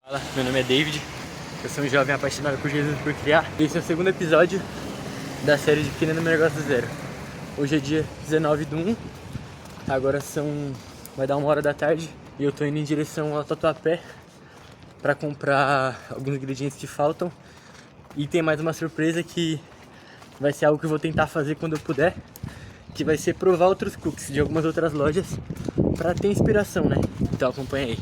Fala, meu nome é David, eu sou um jovem apaixonado por Jesus por criar. Esse é o segundo episódio da série de Pequeno Número Negócio do Zero. Hoje é dia 19/1, agora vai dar 1h da tarde e eu tô indo em direção ao Tatuapé pra comprar alguns ingredientes que faltam. E tem mais uma surpresa que vai ser algo que eu vou tentar fazer quando eu puder, que vai ser provar outros cookies de algumas outras lojas pra ter inspiração, né? Então acompanha aí.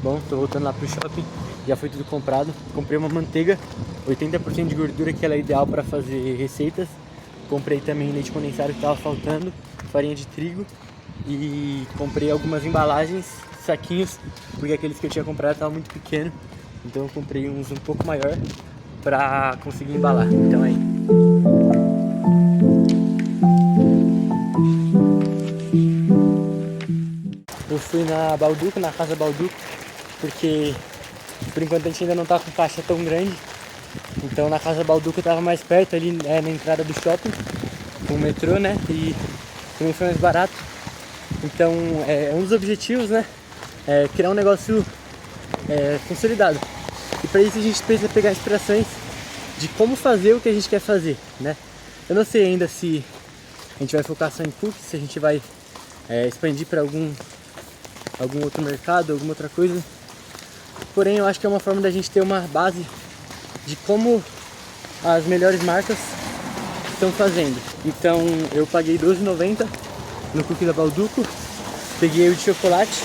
Bom, tô voltando lá pro shopping, já foi tudo comprado. Comprei uma manteiga, 80% de gordura, que ela é ideal para fazer receitas. Comprei também leite condensado que tava faltando, farinha de trigo. E comprei algumas embalagens, saquinhos, porque aqueles que eu tinha comprado estavam muito pequenos. Então eu comprei uns um pouco maior pra conseguir embalar. Então aí. Eu fui na Balduco, na casa Balduco, porque por enquanto a gente ainda não tá com caixa tão grande. Então na casa Balduco eu tava mais perto, ali na entrada do shopping, com o metrô, né? E também foi mais barato. Então um dos objetivos, né? É criar um negócio consolidado. E para isso a gente precisa pegar inspirações de como fazer o que a gente quer fazer, né? Eu não sei ainda se a gente vai focar só em cookies, se a gente vai expandir para algum outro mercado, alguma outra coisa. Porém, eu acho que é uma forma da gente ter uma base de como as melhores marcas estão fazendo. Então, eu paguei R$12,90 no cookie da Balduco. Peguei o de chocolate,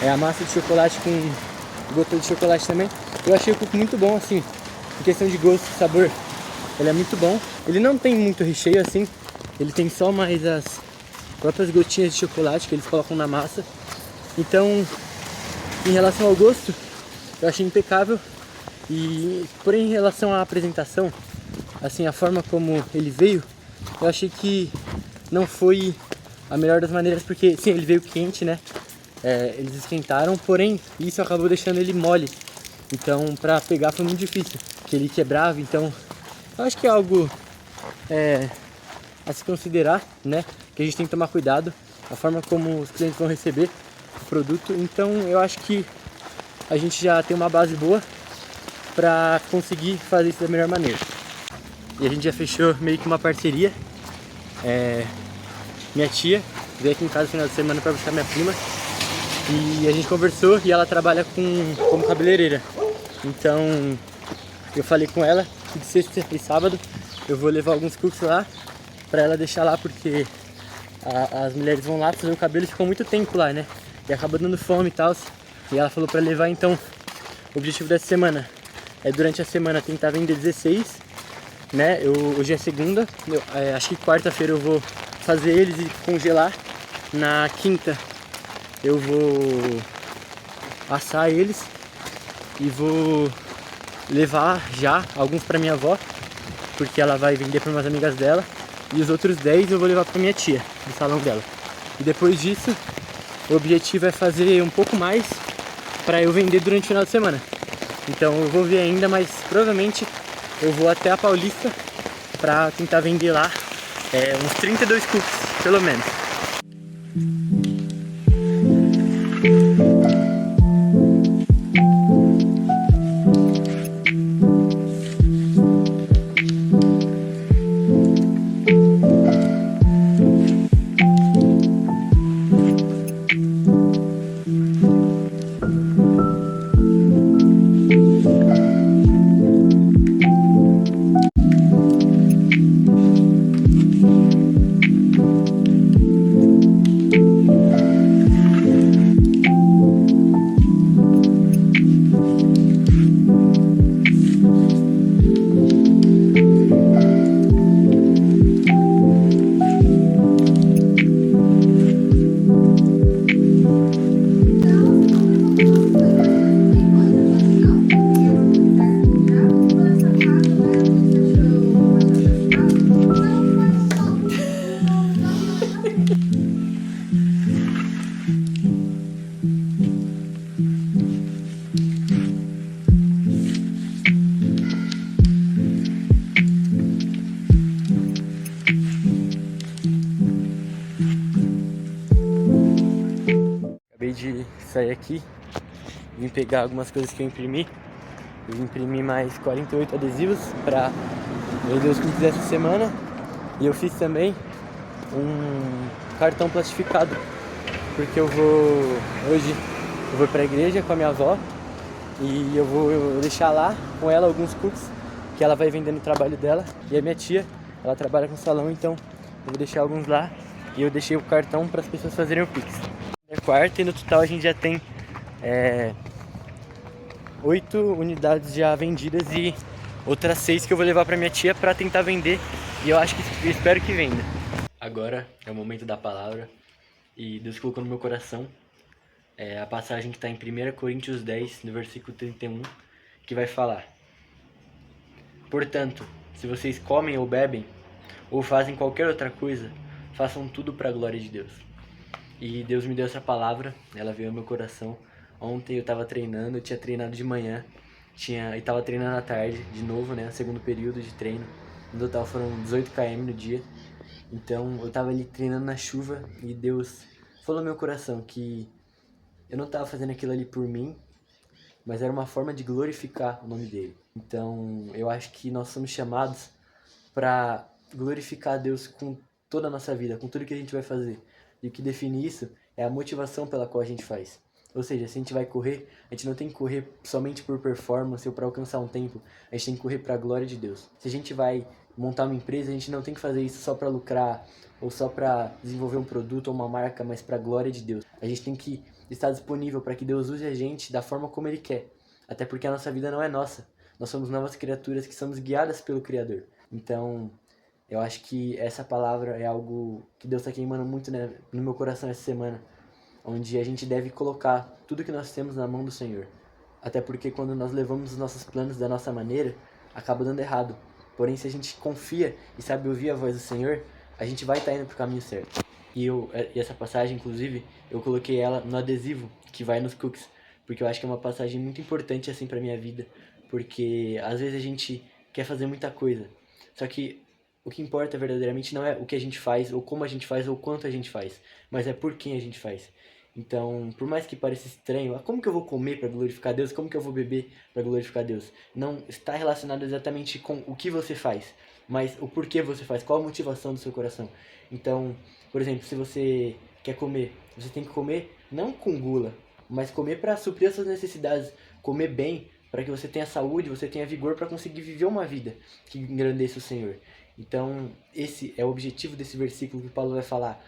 a massa de chocolate com gota de chocolate também. Eu achei o cookie muito bom, assim, em questão de gosto e sabor. Ele é muito bom. Ele não tem muito recheio, assim. Ele tem só mais as próprias gotinhas de chocolate que eles colocam na massa. Então, em relação ao gosto, eu achei impecável. Porém, em relação à apresentação, assim, a forma como ele veio, eu achei que não foi a melhor das maneiras, porque sim, ele veio quente, né? Eles esquentaram, porém isso acabou deixando ele mole. Então, pra pegar foi muito difícil, porque ele quebrava. Então, eu acho que é algo a se considerar, né? Que a gente tem que tomar cuidado, a forma como os clientes vão receber o produto. Então, eu acho que a gente já tem uma base boa para conseguir fazer isso da melhor maneira. E a gente já fechou meio que uma parceria. Minha tia veio aqui em casa no final de semana para buscar minha prima. E a gente conversou e ela trabalha como cabeleireira. Então eu falei com ela que de sexta e sábado eu vou levar alguns cookies lá para ela deixar lá, porque as mulheres vão lá fazer o cabelo e ficam muito tempo lá, né? E acaba dando fome e tal. E ela falou para levar. Então o objetivo dessa semana é durante a semana tentar vender 16, né? Hoje é segunda, acho que quarta-feira eu vou fazer eles e congelar. Na quinta eu vou assar eles e vou levar já alguns para minha avó, porque ela vai vender para umas amigas dela, e os outros 10 eu vou levar para minha tia, no salão dela. E depois disso, o objetivo é fazer um pouco mais para eu vender durante o final de semana. Então eu vou ver ainda, mas provavelmente eu vou até a Paulista para tentar vender lá uns 32 cookies, pelo menos. sair aqui, vim pegar algumas coisas que eu imprimi. Eu imprimi mais 48 adesivos para vender os clientes dessa semana. E eu fiz também um cartão plastificado, porque hoje eu vou pra igreja com a minha avó e eu vou deixar lá com ela alguns cookies que ela vai vender no trabalho dela. E a minha tia, ela trabalha com salão, então eu vou deixar alguns lá e eu deixei o cartão para as pessoas fazerem o Pix. É quarta e no total a gente já tem 8 unidades já vendidas e outras 6 que eu vou levar para minha tia para tentar vender, e eu espero que venda. Agora é o momento da palavra e Deus colocou no meu coração a passagem que está em 1 Coríntios 10, no versículo 31, que vai falar: portanto, se vocês comem ou bebem ou fazem qualquer outra coisa, façam tudo para a glória de Deus. E Deus me deu essa palavra, ela veio ao meu coração. Ontem eu estava treinando, eu tinha treinado de manhã, e estava treinando à tarde, de novo, né, segundo período de treino. No total foram 18 km no dia. Então eu estava ali treinando na chuva e Deus falou no meu coração que eu não estava fazendo aquilo ali por mim, mas era uma forma de glorificar o nome dele. Então eu acho que nós somos chamados para glorificar a Deus com toda a nossa vida, com tudo que a gente vai fazer. E o que define isso é a motivação pela qual a gente faz. Ou seja, se a gente vai correr, a gente não tem que correr somente por performance ou para alcançar um tempo, a gente tem que correr para a glória de Deus. Se a gente vai montar uma empresa, a gente não tem que fazer isso só para lucrar ou só para desenvolver um produto ou uma marca, mas para a glória de Deus. A gente tem que estar disponível para que Deus use a gente da forma como Ele quer. Até porque a nossa vida não é nossa. Nós somos novas criaturas que somos guiadas pelo Criador. Então, eu acho que essa palavra é algo que Deus está queimando muito, né, no meu coração essa semana, onde a gente deve colocar tudo que nós temos na mão do Senhor. Até porque quando nós levamos os nossos planos da nossa maneira, acaba dando errado. Porém, se a gente confia e sabe ouvir a voz do Senhor, a gente vai estar indo para o caminho certo. E essa passagem, inclusive, eu coloquei ela no adesivo que vai nos cookies, porque eu acho que é uma passagem muito importante assim para minha vida, porque às vezes a gente quer fazer muita coisa, só que o que importa verdadeiramente não é o que a gente faz, ou como a gente faz, ou quanto a gente faz, mas é por quem a gente faz. Então, por mais que pareça estranho, como que eu vou comer para glorificar Deus? Como que eu vou beber para glorificar Deus? Não está relacionado exatamente com o que você faz, mas o porquê você faz, qual a motivação do seu coração. Então, por exemplo, se você quer comer, você tem que comer não com gula, mas comer para suprir as suas necessidades, comer bem, para que você tenha saúde, você tenha vigor para conseguir viver uma vida que engrandeça o Senhor. Então, esse é o objetivo desse versículo que Paulo vai falar.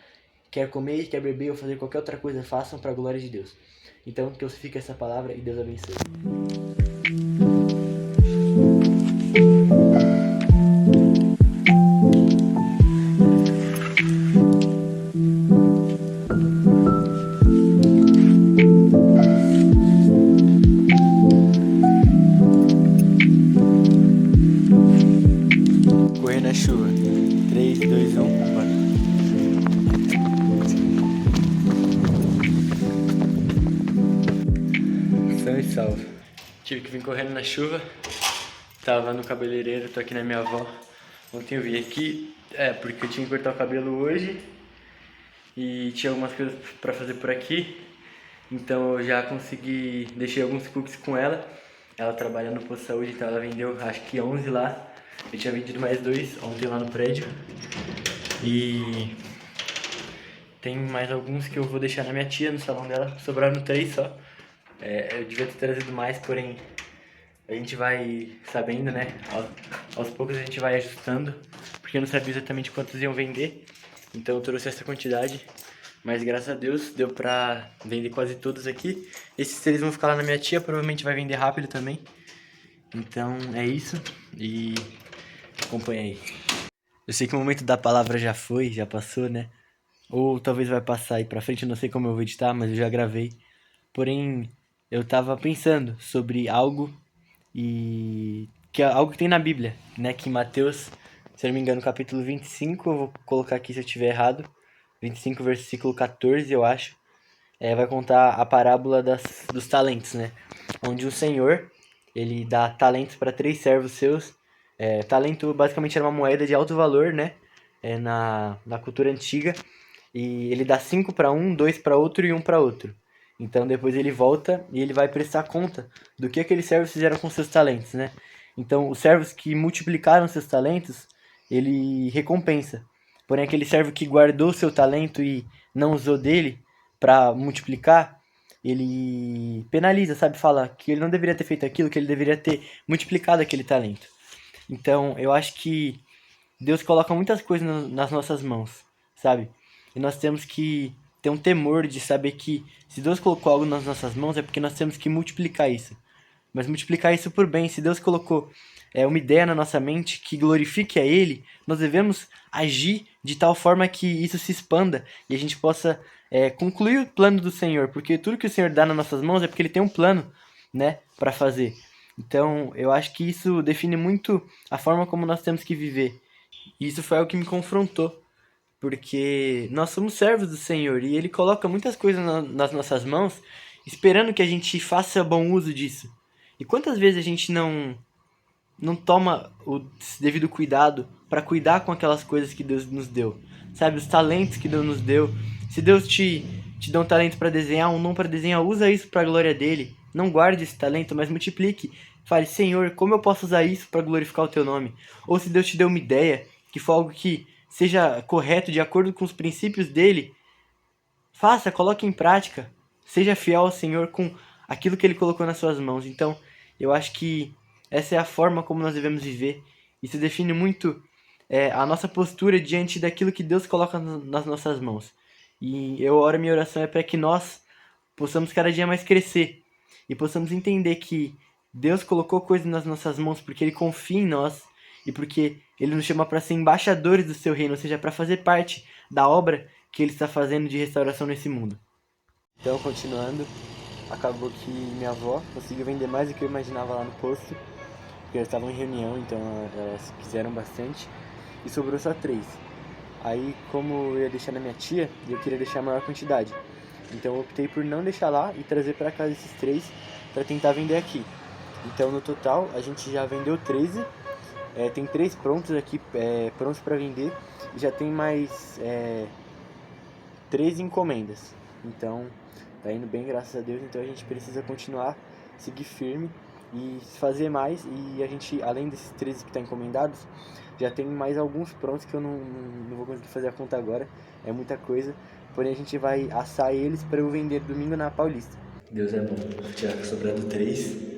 Quer comer, quer beber ou fazer qualquer outra coisa, façam para a glória de Deus. Então, que eu fique essa palavra e Deus abençoe. Correr na chuva. 3, 2, 1, bora. São e salvo. Tive que vir correndo na chuva. Tava no cabeleireiro, tô aqui na minha avó. Ontem eu vim aqui, porque eu tinha que cortar o cabelo hoje. E tinha algumas coisas pra fazer por aqui. Então eu já consegui, deixei alguns cookies com ela. Ela trabalha no posto de saúde, então ela vendeu acho que 11 lá. Eu tinha vendido mais 2 ontem lá no prédio. E tem mais alguns que eu vou deixar na minha tia, no salão dela. Sobraram 3 só. Eu devia ter trazido mais, porém a gente vai sabendo, né? Aos poucos a gente vai ajustando, porque eu não sabia exatamente quantos iam vender. Então eu trouxe essa quantidade. Mas graças a Deus deu pra vender quase todos aqui. Esses 3 vão ficar lá na minha tia, provavelmente vai vender rápido também. Então é isso, e acompanha aí. Eu sei que o momento da palavra já foi, já passou, né? Ou talvez vai passar aí pra frente, eu não sei como eu vou editar, mas eu já gravei. Porém, eu tava pensando sobre algo, e que é algo que tem na Bíblia, né? Que em Mateus, se eu não me engano, capítulo 25, eu vou colocar aqui se eu estiver errado. 25, versículo 14, eu acho. Vai contar a parábola dos talentos, né? Onde o Senhor, ele dá talentos para 3 servos seus. Talento basicamente era uma moeda de alto valor, né? Na cultura antiga. E ele dá 5 para um, 2 para outro e 1 para outro. Então depois ele volta e ele vai prestar conta do que aqueles servos fizeram com seus talentos, né? Então os servos que multiplicaram seus talentos, ele recompensa. Porém aquele servo que guardou seu talento e não usou dele para multiplicar, ele penaliza, sabe? Fala que ele não deveria ter feito aquilo, que ele deveria ter multiplicado aquele talento. Então eu acho que Deus coloca muitas coisas nas nossas mãos, sabe? E nós temos que ter um temor de saber que se Deus colocou algo nas nossas mãos é porque nós temos que multiplicar isso. Mas multiplicar isso por bem. Se Deus colocou uma ideia na nossa mente que glorifique a Ele, nós devemos agir de tal forma que isso se expanda e a gente possa concluir o plano do Senhor. Porque tudo que o Senhor dá nas nossas mãos é porque Ele tem um plano, né, para fazer. Então, eu acho que isso define muito a forma como nós temos que viver. E isso foi algo que me confrontou, porque nós somos servos do Senhor e Ele coloca muitas coisas nas nossas mãos, esperando que a gente faça bom uso disso. E quantas vezes a gente não toma o devido cuidado para cuidar com aquelas coisas que Deus nos deu? Sabe, os talentos que Deus nos deu. Se Deus te dá um talento para desenhar, um dom para desenhar, usa isso para a glória dele. Não guarde esse talento, mas multiplique. Fale, Senhor, como eu posso usar isso para glorificar o teu nome? Ou se Deus te deu uma ideia, que for algo que seja correto, de acordo com os princípios dele, faça, coloque em prática. Seja fiel ao Senhor com aquilo que ele colocou nas suas mãos. Então, eu acho que essa é a forma como nós devemos viver. Isso define muito a nossa postura diante daquilo que Deus coloca nas nossas mãos. E eu oro, minha oração é para que nós possamos cada dia mais crescer e possamos entender que Deus colocou coisas nas nossas mãos porque Ele confia em nós e porque Ele nos chama para ser embaixadores do seu reino, ou seja, para fazer parte da obra que Ele está fazendo de restauração nesse mundo. Então, continuando, acabou que minha avó conseguiu vender mais do que eu imaginava lá no posto, porque elas estavam em reunião, então elas quiseram bastante, e sobrou só 3. Aí, como eu ia deixar na minha tia, eu queria deixar a maior quantidade. Então eu optei por não deixar lá e trazer para casa esses 3 para tentar vender aqui. Então no total a gente já vendeu 13, tem 3 prontos aqui, prontos para vender, e já tem mais 3 encomendas. Então tá indo bem, graças a Deus. Então a gente precisa continuar, seguir firme e fazer mais. E a gente, além desses 13 que estão encomendados, já tem mais alguns prontos que eu não vou conseguir fazer a conta agora, é muita coisa. Porém a gente vai assar eles para eu vender domingo na Paulista. Deus é bom. Tinha sobrando 3.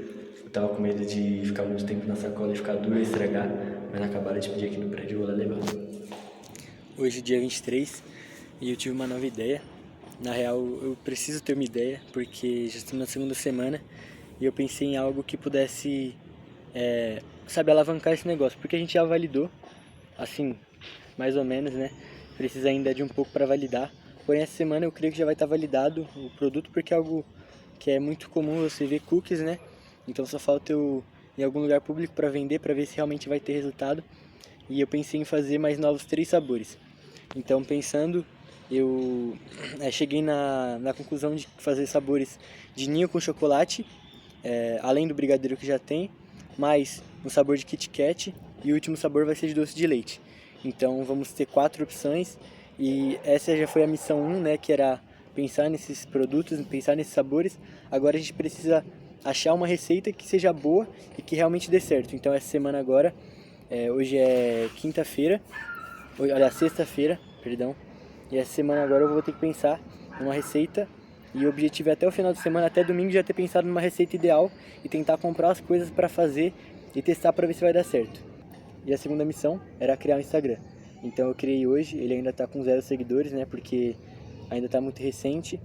Eu tava com medo de ficar muito tempo na sacola e ficar duro e estragar, mas acabaram de pedir aqui no prédio e vou lá levar. Hoje, dia 23, e eu tive uma nova ideia. Na real, eu preciso ter uma ideia, porque já estou na segunda semana e eu pensei em algo que pudesse, alavancar esse negócio. Porque a gente já validou, assim, mais ou menos, né? Precisa ainda de um pouco para validar. Porém, essa semana eu creio que já vai estar validado o produto, porque é algo que é muito comum você ver cookies, né? Então só falta eu ir em algum lugar público para vender, para ver se realmente vai ter resultado. E eu pensei em fazer mais novos 3 sabores. Então, pensando, eu cheguei na conclusão de fazer sabores de ninho com chocolate, além do brigadeiro que já tem, mais um sabor de Kit Kat, e o último sabor vai ser de doce de leite. Então vamos ter 4 opções, e essa já foi a missão 1, né, que era pensar nesses produtos, pensar nesses sabores. Agora a gente precisa achar uma receita que seja boa e que realmente dê certo. Então essa semana agora, hoje é sexta-feira, perdão, e essa semana agora eu vou ter que pensar numa receita, e o objetivo é até o final de semana, até domingo, já ter pensado numa receita ideal e tentar comprar as coisas para fazer e testar para ver se vai dar certo. E a segunda missão era criar um Instagram. Então eu criei hoje, ele ainda está com 0 seguidores, né, porque ainda está muito recente.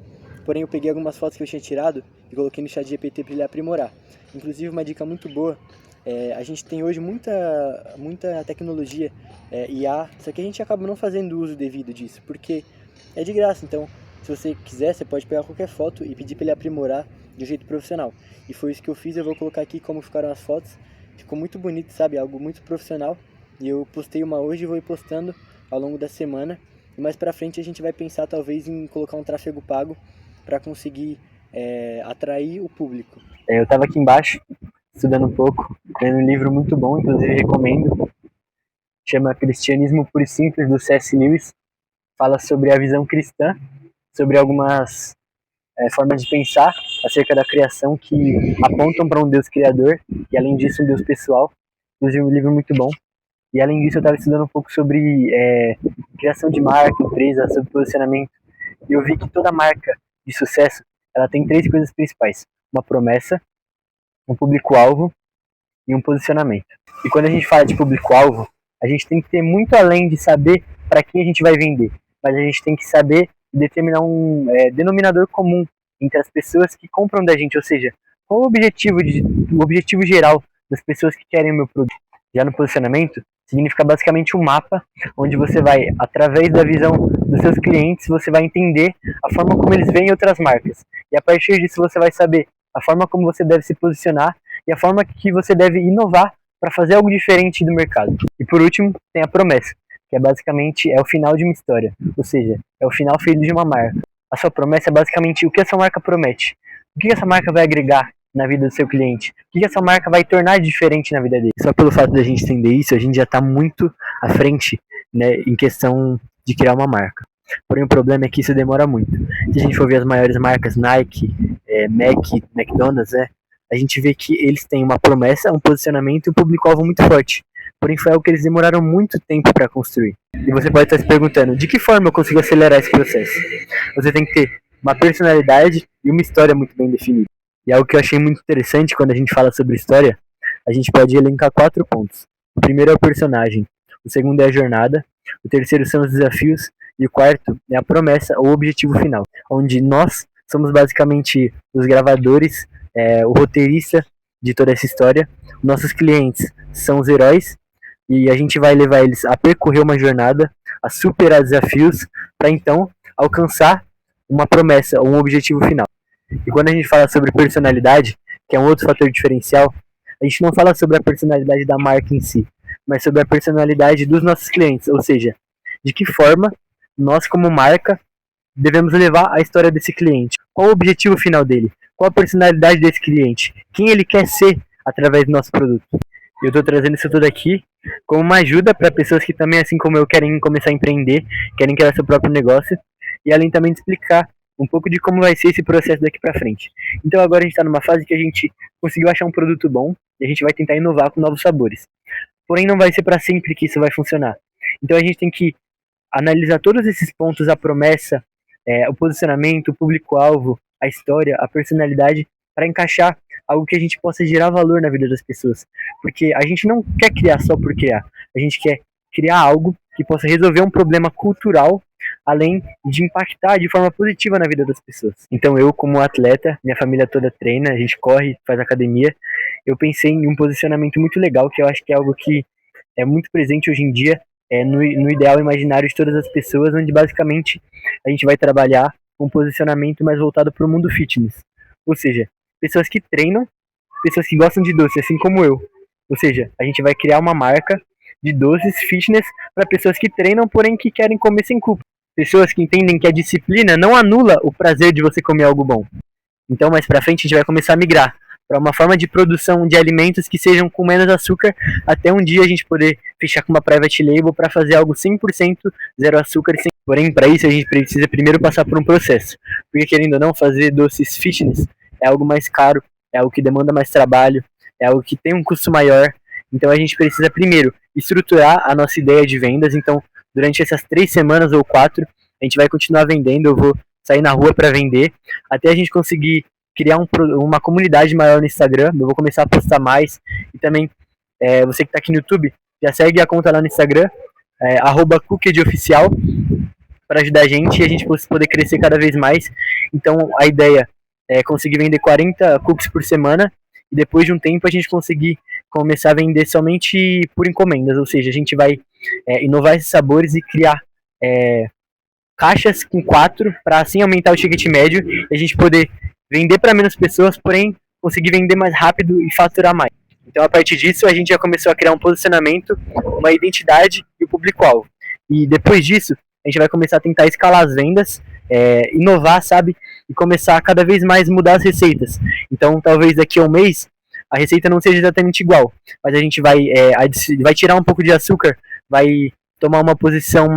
Porém eu peguei algumas fotos que eu tinha tirado e coloquei no ChatGPT para ele aprimorar. Inclusive uma dica muito boa, a gente tem hoje muita tecnologia, IA, só que a gente acaba não fazendo uso devido disso, porque é de graça. Então se você quiser, você pode pegar qualquer foto e pedir para ele aprimorar de um jeito profissional. E foi isso que eu fiz. Eu vou colocar aqui como ficaram as fotos. Ficou muito bonito, sabe? Algo muito profissional. E eu postei uma hoje e vou ir postando ao longo da semana. E mais pra frente a gente vai pensar talvez em colocar um tráfego pago para conseguir atrair o público. Eu estava aqui embaixo estudando um pouco, lendo um livro muito bom, inclusive recomendo. Chama Cristianismo Puro e Simples, do C.S. Lewis. Fala sobre a visão cristã, sobre algumas formas de pensar acerca da criação que apontam para um Deus criador e, além disso, um Deus pessoal. Inclusive, um livro muito bom. E, além disso, eu estava estudando um pouco sobre criação de marca, empresa, sobre posicionamento. E eu vi que toda marca de sucesso, ela tem 3 coisas principais. Uma promessa, um público-alvo e um posicionamento. E quando a gente fala de público-alvo, a gente tem que ter muito além de saber para quem a gente vai vender, mas a gente tem que saber determinar um denominador comum entre as pessoas que compram da gente, ou seja, qual o objetivo geral das pessoas que querem o meu produto. Já no posicionamento, significa basicamente um mapa onde você vai, através da visão dos seus clientes, você vai entender a forma como eles veem outras marcas. E a partir disso você vai saber a forma como você deve se posicionar e a forma que você deve inovar para fazer algo diferente do mercado. E por último, tem a promessa, que é basicamente o final de uma história, ou seja, é o final feliz de uma marca. A sua promessa é basicamente o que essa marca promete, o que essa marca vai agregar na vida do seu cliente, o que essa marca vai tornar diferente na vida dele. Só pelo fato de a gente entender isso, a gente já está muito à frente, né, em questão de criar uma marca. Porém, o problema é que isso demora muito. Se a gente for ver as maiores marcas, Nike, McDonald's, a gente vê que eles têm uma promessa, um posicionamento e um público-alvo muito forte. Porém, foi algo que eles demoraram muito tempo para construir. E você pode estar se perguntando, de que forma eu consigo acelerar esse processo? Você tem que ter uma personalidade e uma história muito bem definida. E algo que eu achei muito interessante quando a gente fala sobre história, a gente pode elencar 4 pontos. O primeiro é o personagem, o segundo é a jornada, o terceiro são os desafios e o quarto é a promessa ou objetivo final, onde nós somos basicamente os gravadores, o roteirista de toda essa história. Nossos clientes são os heróis e a gente vai levar eles a percorrer uma jornada, a superar desafios, para então alcançar uma promessa ou um objetivo final. E quando a gente fala sobre personalidade, que é um outro fator diferencial, a gente não fala sobre a personalidade da marca em si, mas sobre a personalidade dos nossos clientes, ou seja, de que forma nós como marca devemos levar a história desse cliente. Qual o objetivo final dele? Qual a personalidade desse cliente? Quem ele quer ser através do nosso produto? Eu estou trazendo isso tudo aqui como uma ajuda para pessoas que também, assim como eu, querem começar a empreender, querem criar seu próprio negócio, e além também de explicar um pouco de como vai ser esse processo daqui para frente. Então agora a gente está numa fase que a gente conseguiu achar um produto bom e a gente vai tentar inovar com novos sabores. Porém, não vai ser para sempre que isso vai funcionar. Então a gente tem que analisar todos esses pontos, a promessa, o posicionamento, o público-alvo, a história, a personalidade, para encaixar algo que a gente possa gerar valor na vida das pessoas. Porque a gente não quer criar só por criar, a gente quer criar algo que possa resolver um problema cultural, além de impactar de forma positiva na vida das pessoas. Então eu, como atleta, minha família toda treina, a gente corre, faz academia, eu pensei em um posicionamento muito legal, que eu acho que é algo que é muito presente hoje em dia, no ideal imaginário de todas as pessoas, onde basicamente a gente vai trabalhar um posicionamento mais voltado para o mundo fitness. Ou seja, pessoas que treinam, pessoas que gostam de doce, assim como eu. Ou seja, a gente vai criar uma marca de doces fitness para pessoas que treinam, porém que querem comer sem culpa. Pessoas que entendem que a disciplina não anula o prazer de você comer algo bom. Então, mais pra frente, a gente vai começar a migrar para uma forma de produção de alimentos que sejam com menos açúcar, até um dia a gente poder fechar com uma private label para fazer algo 100% zero açúcar. Porém, para isso a gente precisa primeiro passar por um processo, porque querendo ou não, fazer doces fitness é algo mais caro, é algo que demanda mais trabalho, é algo que tem um custo maior. Então a gente precisa primeiro estruturar a nossa ideia de vendas. Então, durante essas 3 semanas ou 4, a gente vai continuar vendendo, eu vou sair na rua para vender, até a gente conseguir criar uma comunidade maior no Instagram. Eu vou começar a postar mais. E também, você que está aqui no YouTube, já segue a conta lá no Instagram, @cookedioficial, para ajudar a gente e a gente poder crescer cada vez mais. Então, a ideia é conseguir vender 40 cookies por semana e depois de um tempo a gente conseguir começar a vender somente por encomendas. Ou seja, a gente vai inovar esses sabores e criar caixas com 4 para assim aumentar o ticket médio e a gente poder vender para menos pessoas, porém conseguir vender mais rápido e faturar mais. Então, a partir disso, a gente já começou a criar um posicionamento, uma identidade e o público-alvo. E depois disso, a gente vai começar a tentar escalar as vendas, inovar, sabe? E começar a cada vez mais mudar as receitas. Então, talvez daqui a um mês, a receita não seja exatamente igual, mas a gente vai tirar um pouco de açúcar, vai tomar uma posição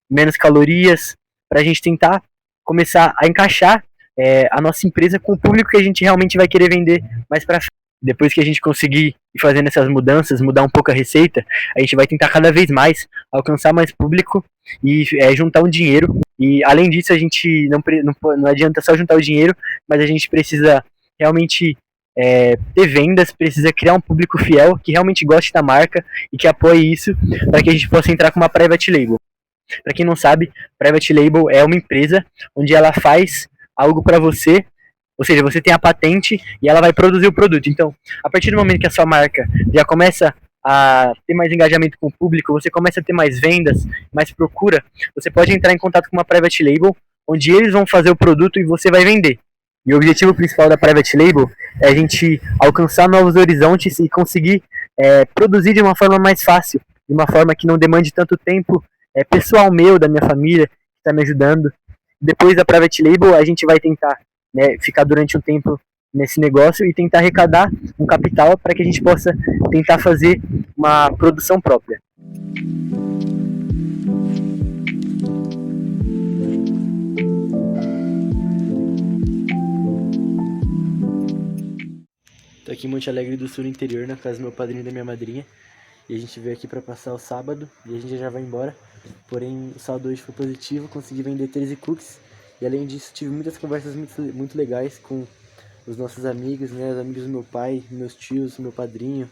menos calorias, para a gente tentar começar a encaixar a nossa empresa com o público que a gente realmente vai querer vender mais para frente. Depois que a gente conseguir ir fazendo essas mudanças, mudar um pouco a receita, a gente vai tentar cada vez mais alcançar mais público e juntar um dinheiro. E além disso, a gente não adianta só juntar o dinheiro, mas a gente precisa realmente ter vendas, precisa criar um público fiel que realmente goste da marca e que apoie isso para que a gente possa entrar com uma private label. Para quem não sabe, private label é uma empresa onde ela faz algo para você, ou seja, você tem a patente e ela vai produzir o produto. Então, a partir do momento que a sua marca já começa a ter mais engajamento com o público, você começa a ter mais vendas, mais procura, você pode entrar em contato com uma private label, onde eles vão fazer o produto e você vai vender. E o objetivo principal da private label é a gente alcançar novos horizontes e conseguir produzir de uma forma mais fácil, de uma forma que não demande tanto tempo pessoal meu, da minha família, que está me ajudando. Depois da private label, a gente vai tentar ficar durante um tempo nesse negócio e tentar arrecadar um capital para que a gente possa tentar fazer uma produção própria. Tô aqui em Monte Alegre do Sul, interior, na casa do meu padrinho e da minha madrinha. E a gente veio aqui pra passar o sábado e a gente já vai embora. Porém, o saldo hoje foi positivo, consegui vender 13 cookies. E além disso, tive muitas conversas muito legais com os nossos amigos, né? Os amigos do meu pai, meus tios, meu padrinho.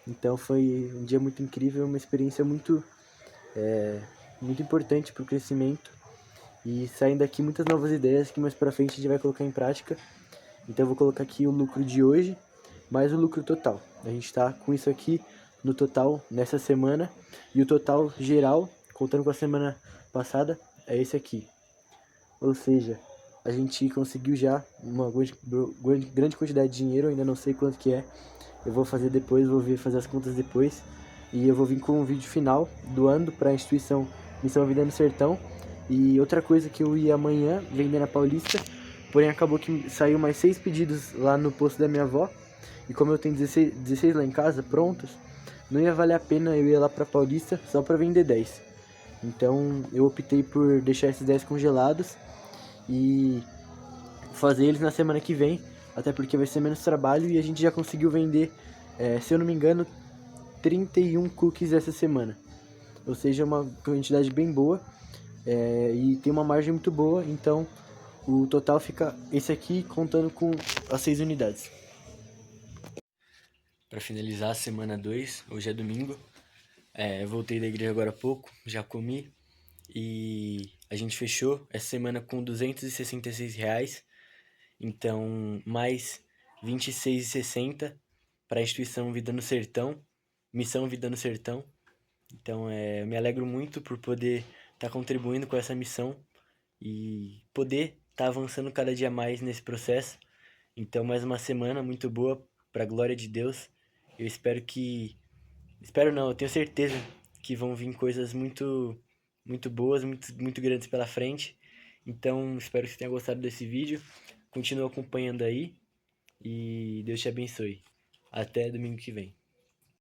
Então foi um dia muito incrível, uma experiência muito importante pro crescimento. E saem daqui muitas novas ideias que mais pra frente a gente vai colocar em prática. Então eu vou colocar aqui o lucro de hoje, mais o lucro total. A gente está com isso aqui no total nessa semana. E o total geral, contando com a semana passada, é esse aqui. Ou seja, a gente conseguiu já uma grande quantidade de dinheiro, ainda não sei quanto que é. Eu vou fazer depois, vou fazer as contas depois. E eu vou vir com um vídeo final doando para a instituição Missão Vida no Sertão. E outra coisa que eu ia amanhã vender na Paulista, porém acabou que saiu mais 6 pedidos lá no posto da minha avó. E como eu tenho 16 lá em casa, prontos, não ia valer a pena eu ir lá pra Paulista só pra vender 10. Então eu optei por deixar esses 10 congelados e fazer eles na semana que vem, até porque vai ser menos trabalho e a gente já conseguiu vender, se eu não me engano, 31 cookies essa semana. Ou seja, uma quantidade bem boa e tem uma margem muito boa, então o total fica esse aqui contando com as 6 unidades. Para finalizar a semana 2, hoje é domingo, voltei da igreja agora há pouco, já comi e a gente fechou essa semana com R$ 266, então mais R$ 26,60 para a instituição Vida no Sertão, Missão Vida no Sertão. Então eu me alegro muito por poder estar contribuindo com essa missão e poder estar avançando cada dia mais nesse processo. Então mais uma semana muito boa para a glória de Deus. Eu espero não, eu tenho certeza que vão vir coisas muito boas, muito grandes pela frente. Então espero que você tenha gostado desse vídeo. Continua acompanhando aí e Deus te abençoe. Até domingo que vem.